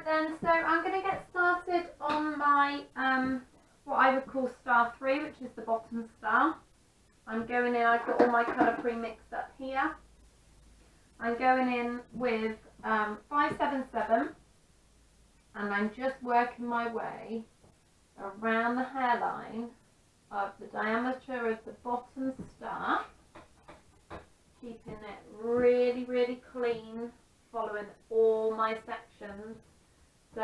Right then, so I'm going to get started on my, what I would call star 3, which is the bottom star. I'm going in, I've got all my colour pre-mixed up here. I'm going in with 577, and I'm just working my way around the hairline of the diameter of the bottom star, keeping it really, really clean, following all my sections. So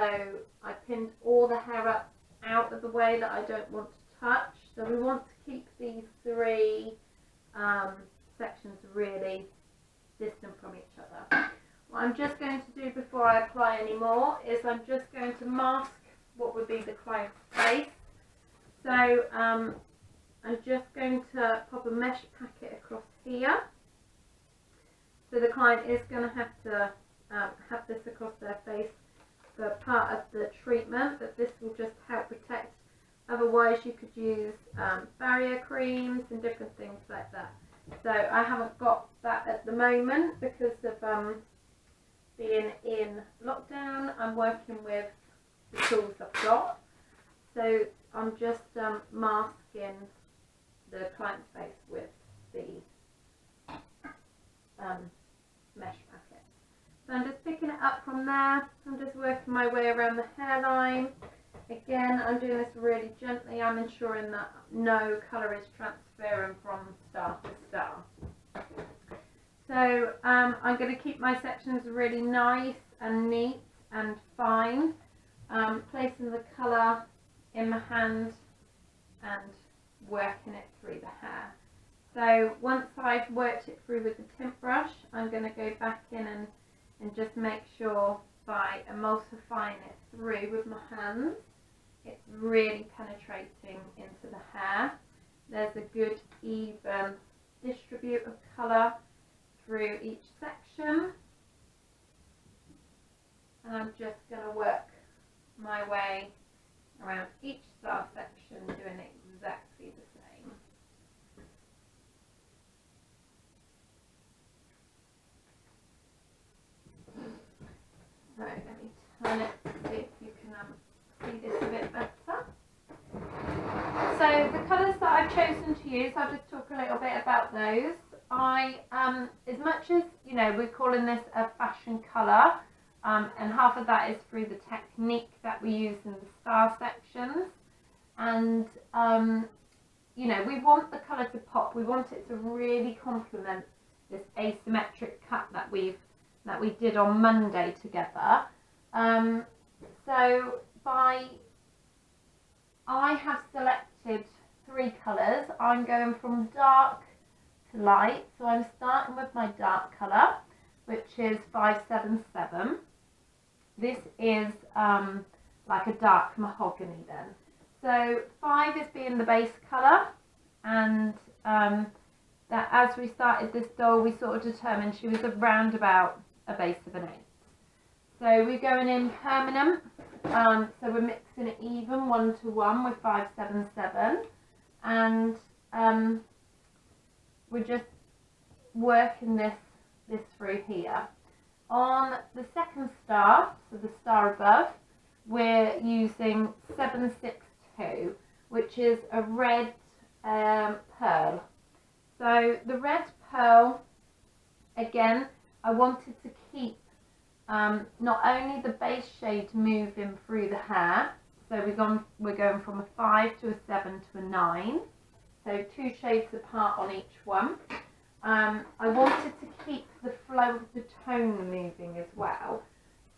I pinned all the hair up out of the way that I don't want to touch. So we want to keep these three sections really distant from each other. What I'm just going to do before I apply any more is I'm just going to mask what would be the client's face. So I'm just going to pop a mesh packet across here. So the client is going to have this across their face for part of the treatment, but this will just help protect. Otherwise you could use barrier creams and different things like that. So I haven't got that at the moment because of being in lockdown. I'm working with the tools I've got. So I'm just masking the client's face with the mesh packet. So I'm just picking it up from there. I'm just working my way around the hairline. Again, I'm doing this really gently. I'm ensuring that no colour is transferring from star to star. So I'm going to keep my sections really nice and neat and fine, placing the colour in my hand and working it through the hair. So once I've worked it through with the tint brush, I'm going to go back in and just make sure by emulsifying it through with my hands, it's really penetrating into the hair. There's a good even distribute of colour through each section. And I'm just going to work my way around each star section, doing exactly the same. So let me turn it to see if you can see this a bit better. So the colours that I've chosen to use, I'll just talk a little bit about those. As much as, you know, we're calling this a fashion colour, and half of that is through the technique that we use in the star sections. And, you know, we want the colour to pop. We want it to really complement this asymmetric cut that we did on Monday together. So I have selected 3 colours. I'm going from dark to light. So I'm starting with my dark colour, which is 577. This is like a dark mahogany then. So 5 is being the base colour, and that as we started this doll, we sort of determined she was around about a base of an 8. So we're going in permanent, so we're mixing it even 1 to 1 with 577, and we're just working this through here. On the second star, so the star above, we're using 762, which is a red pearl. So the red pearl, again, I wanted to keep not only the base shade moving through the hair, so we're going from a 5 to a 7 to a 9, so 2 shades apart on each one. I wanted to keep the flow of the tone moving as well.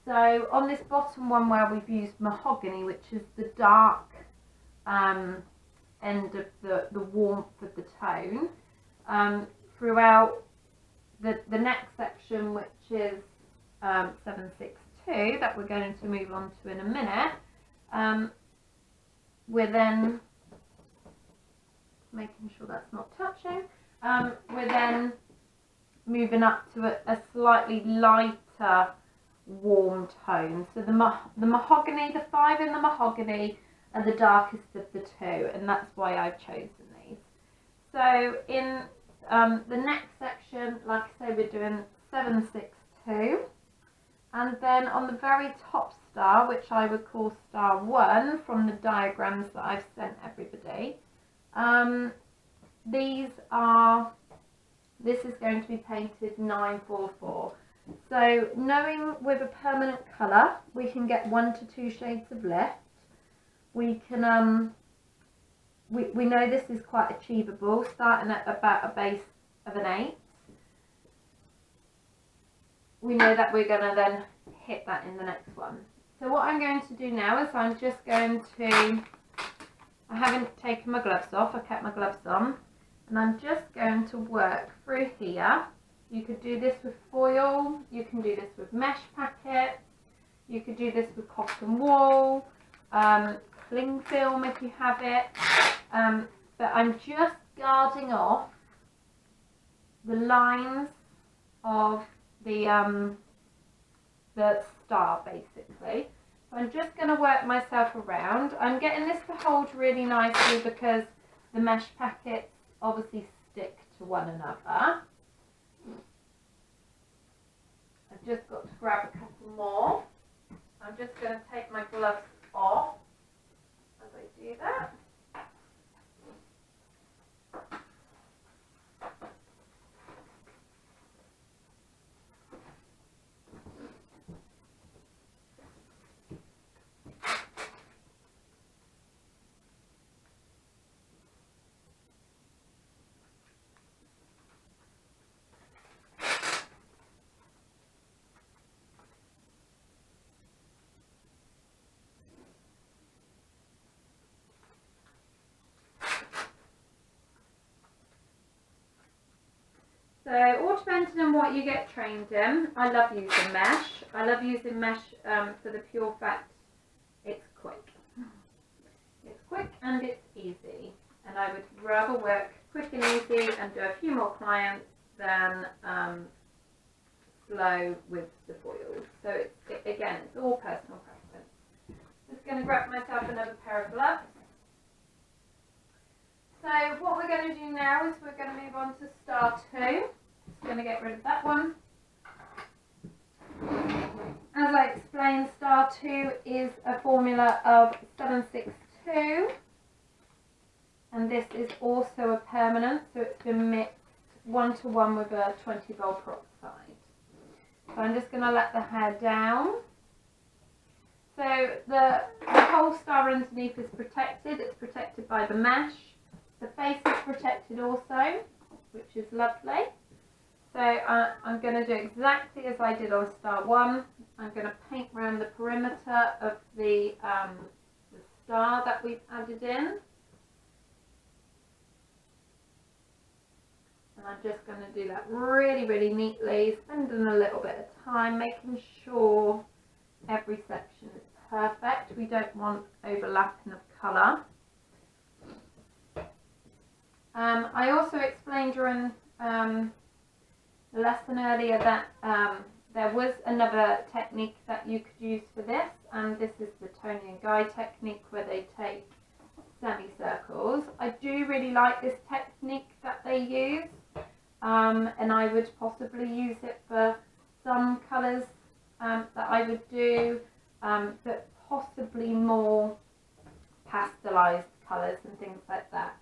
So on this bottom one where we've used mahogany, which is the dark end of the warmth of the tone, throughout the next section, which is 762, that we're going to move on to in a minute, we're then making sure that's not touching. We're then moving up to a slightly lighter warm tone. So the mahogany, the 5 in the mahogany are the darkest of the 2, and that's why I've chosen these. So in the next section, like I say, we're doing 762, And then on the very top star, which I would call star 1 from the diagrams that I've sent everybody, this is going to be painted 944. So knowing with a permanent colour we can get 1 to 2 shades of lift, we can we know this is quite achievable, starting at about a base of an 8. We know that we're going to then hit that in the next one. So what I'm going to do now is I'm just going to, I haven't taken my gloves off, I kept my gloves on, and I'm just going to work through here. You could do this with foil, you can do this with mesh packet, you could do this with cotton wool, cling film if you have it, but I'm just guarding off the lines of the star basically. So I'm just going to work myself around. I'm getting this to hold really nicely because the mesh packets obviously stick to one another. I've just got to grab a couple more. I'm just going to take my gloves off as I do that. So all depending on what you get trained in. I love using mesh. I love using mesh for the pure fact it's quick. It's quick and it's easy. And I would rather work quick and easy and do a few more clients than slow with the foils. So again, it's all personal preference. Just going to grab myself another pair of gloves. So what we're going to do now is we're going to move on to star 2. Just going to get rid of that one. As I explained, star 2 is a formula of 762, and this is also a permanent, so it's been mixed 1-to-1 with a 20 volt peroxide. So I'm just going to let the hair down. So the whole star underneath is protected. It's protected by the mesh. The face is protected also, which is lovely. So I'm going to do exactly as I did on star 1. I'm going to paint around the perimeter of the star that we've added in. And I'm just going to do that really, really neatly, spending a little bit of time making sure every section is perfect. We don't want overlapping of colour. I also explained during the lesson earlier that there was another technique that you could use for this, and this is the Tony and Guy technique where they take semicircles. I do really like this technique that they use, and I would possibly use it for some colours that I would do, but possibly more pastelised colours and things like that.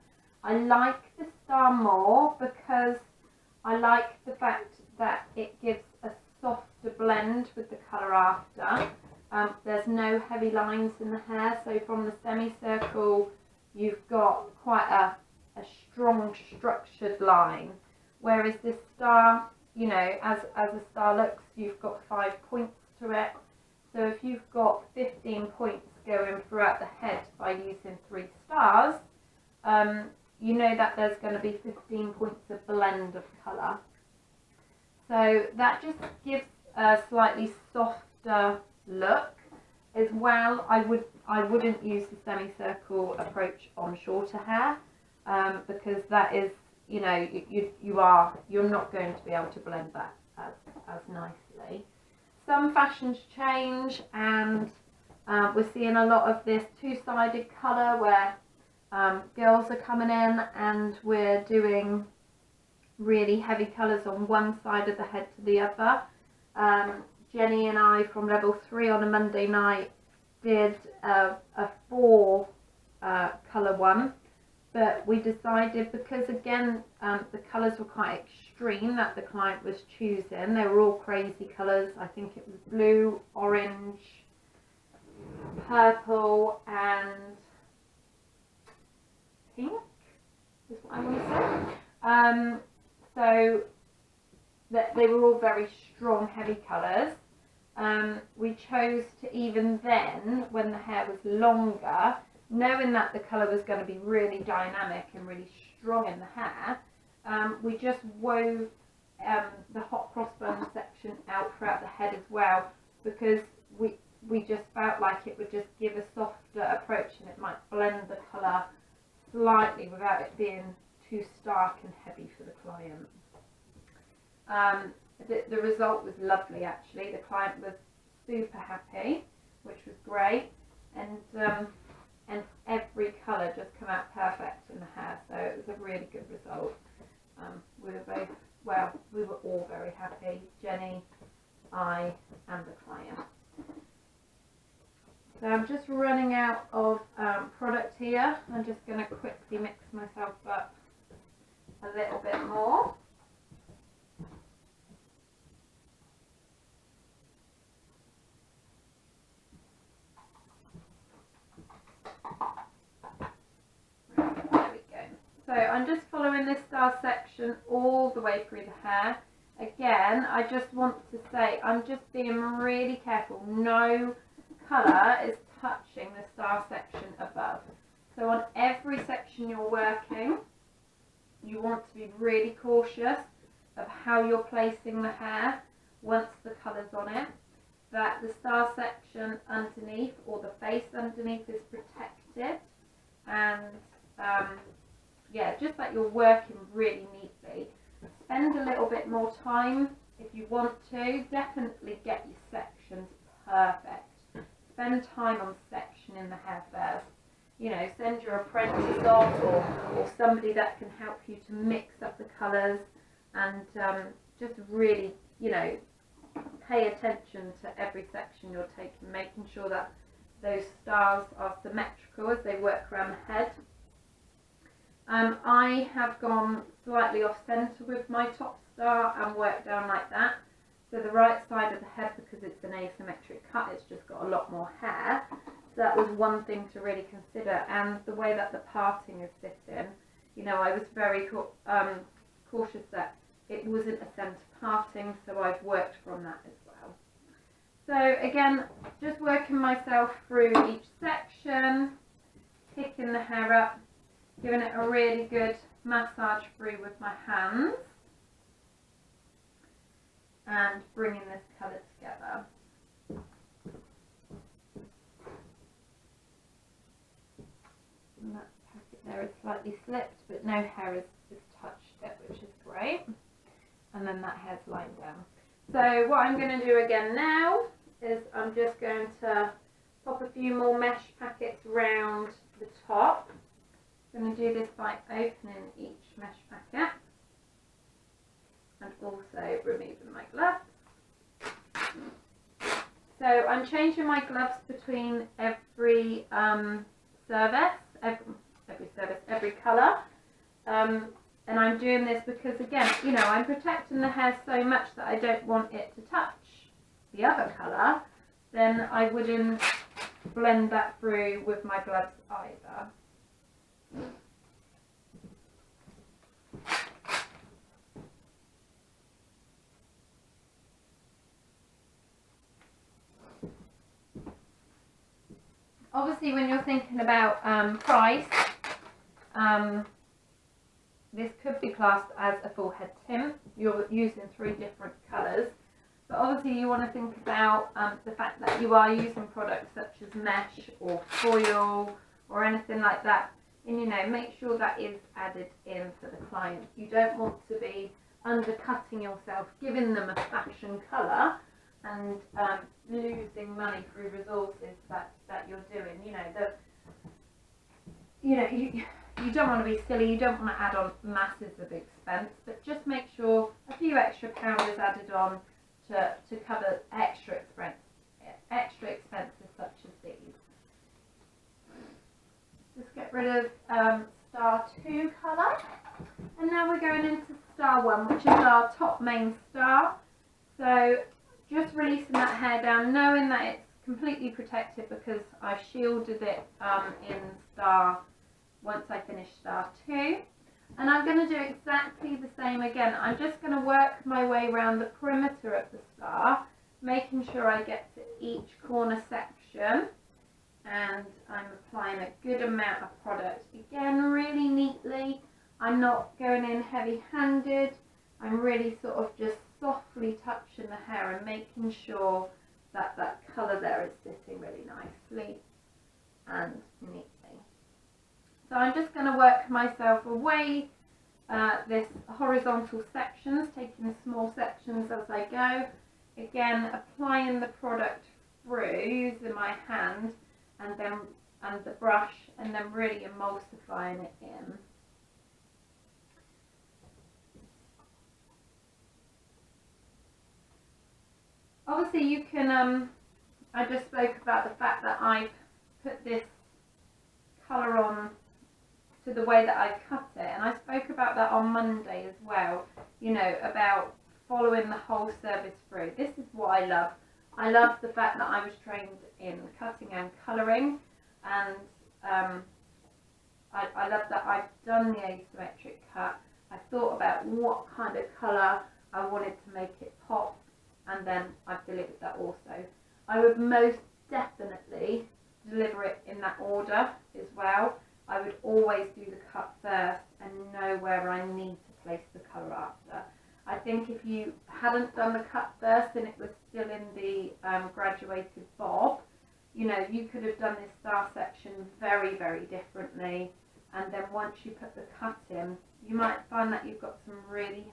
I like the star more because I like the fact that it gives a softer blend with the colour after. There's no heavy lines in the hair, so from the semicircle you've got quite a strong structured line, whereas this star, you know, as a star looks, you've got 5 points to it. So if you've got 15 points going throughout the head by using 3 stars, you know that there's going to be 15 points of blend of colour. So that just gives a slightly softer look. As well, I wouldn't use the semicircle approach on shorter hair, because that is, you know, you're not going to be able to blend that as nicely. Some fashions change, and we're seeing a lot of this two-sided colour where girls are coming in and we're doing really heavy colours on one side of the head to the other. Jenny and I from level 3 on a Monday night did a 4 colour one, but we decided, because again the colours were quite extreme that the client was choosing, they were all crazy colours. I think it was blue, orange, purple and pink is what I want to say. So that they were all very strong, heavy colours. We chose to, even then, when the hair was longer, knowing that the colour was going to be really dynamic and really strong in the hair, we just wove the hot crossbone section out throughout the head as well, because we just felt like it would just give a softer approach and it might blend the colour slightly without it being too stark and heavy for the client. The result was lovely actually. The client was super happy, which was great, and every colour just came out perfect in the hair, so it was a really good result. We were both, well, we were all very happy, Jenny, I and the client. So I'm just running out of product here. I'm just going to quickly mix myself up a little bit more. There we go. So I'm just following this star section all the way through the hair. Again, I just want to say I'm just being really careful. No colour is touching the star section above. So on every section you're working, you want to be really cautious of how you're placing the hair once the colour's on it, that the star section underneath or the face underneath is protected, and yeah, just that you're working really neatly. Spend a little bit more time if you want to. Definitely get your sections perfect. Spend time on sectioning the hair first. You know, send your apprentice off or somebody that can help you to mix up the colours, and just really, you know, pay attention to every section you're taking, making sure that those stars are symmetrical as they work around the head. I have gone slightly off centre with my top star and worked down like that. So the right side of the head, because it's an asymmetric cut, it's just got a lot more hair. So that was one thing to really consider. And the way that the parting is sitting, you know, I was very cautious that it wasn't a centre parting, so I've worked from that as well. So again, just working myself through each section, picking the hair up, giving it a really good massage through with my hands, and bringing this colour together. And that packet there is slightly slipped, but no hair has touched it, which is great. And then that hair's lying down. So what I'm going to do again now is I'm just going to pop a few more mesh packets round the top. I'm going to do this by opening each mesh packet and also removing my gloves. So I'm changing my gloves between every every colour, and I'm doing this because, again, you know, I'm protecting the hair so much that I don't want it to touch the other colour. Then I wouldn't blend that through with my gloves either. Obviously, when you're thinking about price, this could be classed as a full head tint. You're using 3 different colours, but obviously you want to think about the fact that you are using products such as mesh or foil or anything like that, and, you know, make sure that is added in for the client. You don't want to be undercutting yourself, giving them a fashion colour, and losing money through resources that you're doing. You don't want to be silly, you don't want to add on masses of expense, but just make sure a few extra pound is added on to cover extra expenses such as these. Just get rid of star 2 colour, and now we're going into star 1, which is our top main star. So just releasing that hair down, knowing that it's completely protected because I shielded it in star once I finish star 2. And I'm going to do exactly the same again. I'm just going to work my way around the perimeter of the star, making sure I get to each corner section, and I'm applying a good amount of product. Again, really neatly. I'm not going in heavy-handed. I'm really sort of just softly touching the hair and making sure that that colour there is sitting really nicely and neatly. So I'm just going to work myself away this horizontal sections, taking small sections as I go. Again, applying the product through using my hand and the brush, and then really emulsifying it in. Obviously you can, I just spoke about the fact that I've put this colour on to the way that I cut it, and I spoke about that on Monday as well, you know, about following the whole service through. This is what I love. I love the fact that I was trained in cutting and colouring, and I love that I've done the asymmetric cut. I thought about what kind of colour I wanted to make it pop, and then I've delivered that also. I would most definitely deliver it in that order as well. I would always do the cut first and know where I need to place the colour after. I think if you hadn't done the cut first and it was still in the graduated bob, you know, you could have done this star section very, very differently. And then once you put the cut in, you might find that you've got some really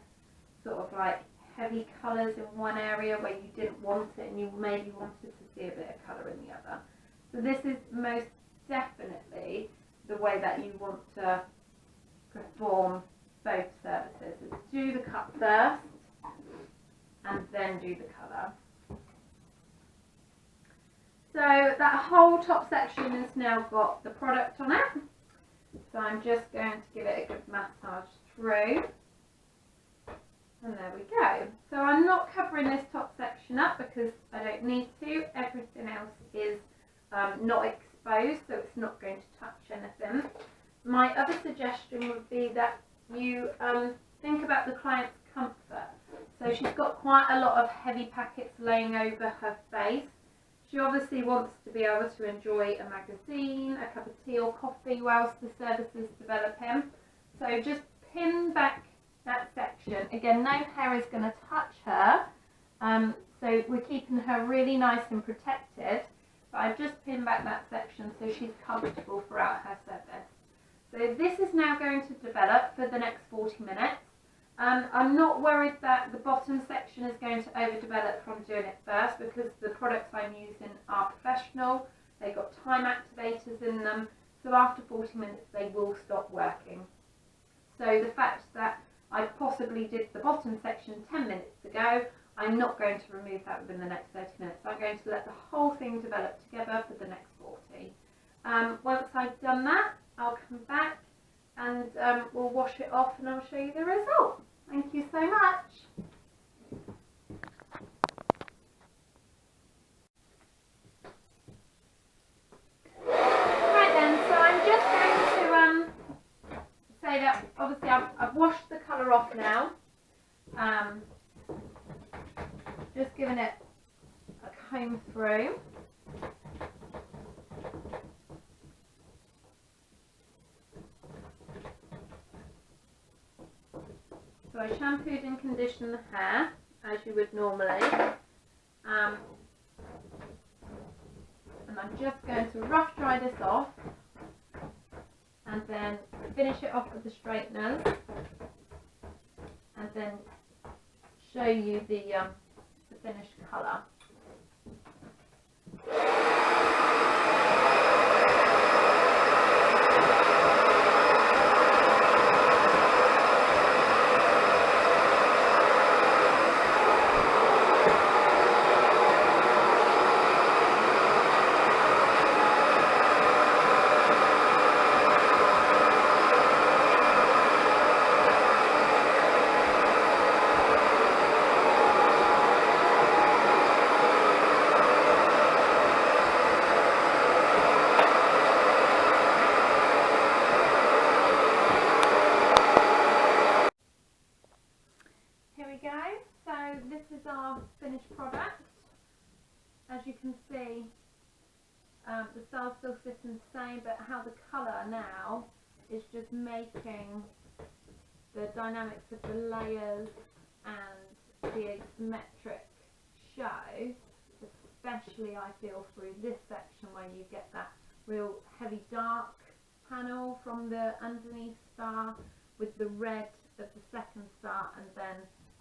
sort of like heavy colours in one area where you didn't want it, and you maybe wanted to see a bit of colour in the other. So this is most definitely the way that you want to perform both services, is do the cut first and then do the colour. So that whole top section has now got the product on it, so I'm just going to give it a good massage through, and there we go. So I'm not covering this top section up because I don't need to. Everything else is not exposed, so it's not going to touch anything. My other suggestion would be that you think about the client's comfort. So she's got quite a lot of heavy packets laying over her face. She obviously wants to be able to enjoy a magazine, a cup of tea or coffee whilst the service is developing. So just pin back that section. Again, no hair is going to touch her, so we're keeping her really nice and protected. But I've just pinned back that section so she's comfortable throughout her service. So this is now going to develop for the next 40 minutes. I'm not worried that the bottom section is going to overdevelop from doing it first, because the products I'm using are professional. They've got time activators in them, so after 40 minutes they will stop working. So the fact that I possibly did the bottom section 10 minutes ago, I'm not going to remove that within the next 30 minutes. I'm going to let the whole thing develop together for the next 40. Once I've done that, I'll come back and we'll wash it off and I'll show you the result. Thank you so much. Right then, so I'm just going to say that obviously I've washed the colour off now. Just giving it a comb through. So I shampooed and conditioned the hair as you would normally, and I'm just going to rough dry this off and then finish it off with the straighteners and then show you the finished colour. style still sitting the same, but how the colour now is just making the dynamics of the layers and the asymmetric show, especially I feel through this section where you get that real heavy dark panel from the underneath star with the red of the second star, and then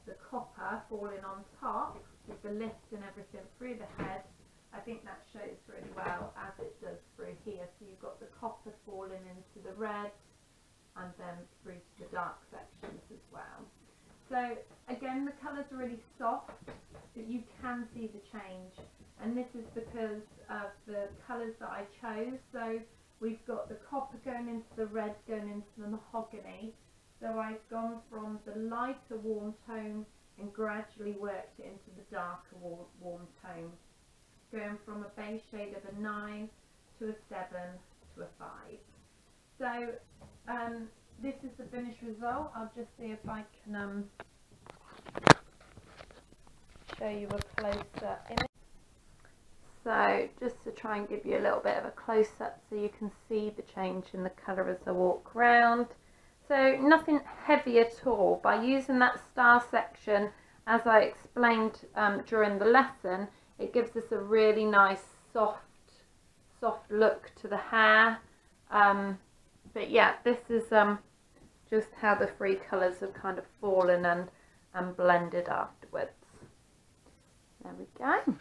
the copper falling on top with the lift and everything through the head. I think that shows really well as it does through here. So you've got the copper falling into the red and then through to the dark sections as well. So again, the colours are really soft, but you can see the change, and this is because of the colours that I chose. So we've got the copper going into the red, going into the mahogany. So I've gone from the lighter warm tone and gradually worked it into the darker warm tone, going from a base shade of a 9 to a 7 to a 5. So this is the finished result. I'll just see if I can show you a closer image. So just to try and give you a little bit of a close-up so you can see the change in the colour as I walk around. So nothing heavy at all. By using that star section, as I explained during the lesson, it gives us a really nice soft look to the hair. But yeah, this is just how the three colours have kind of fallen and blended afterwards. There we go.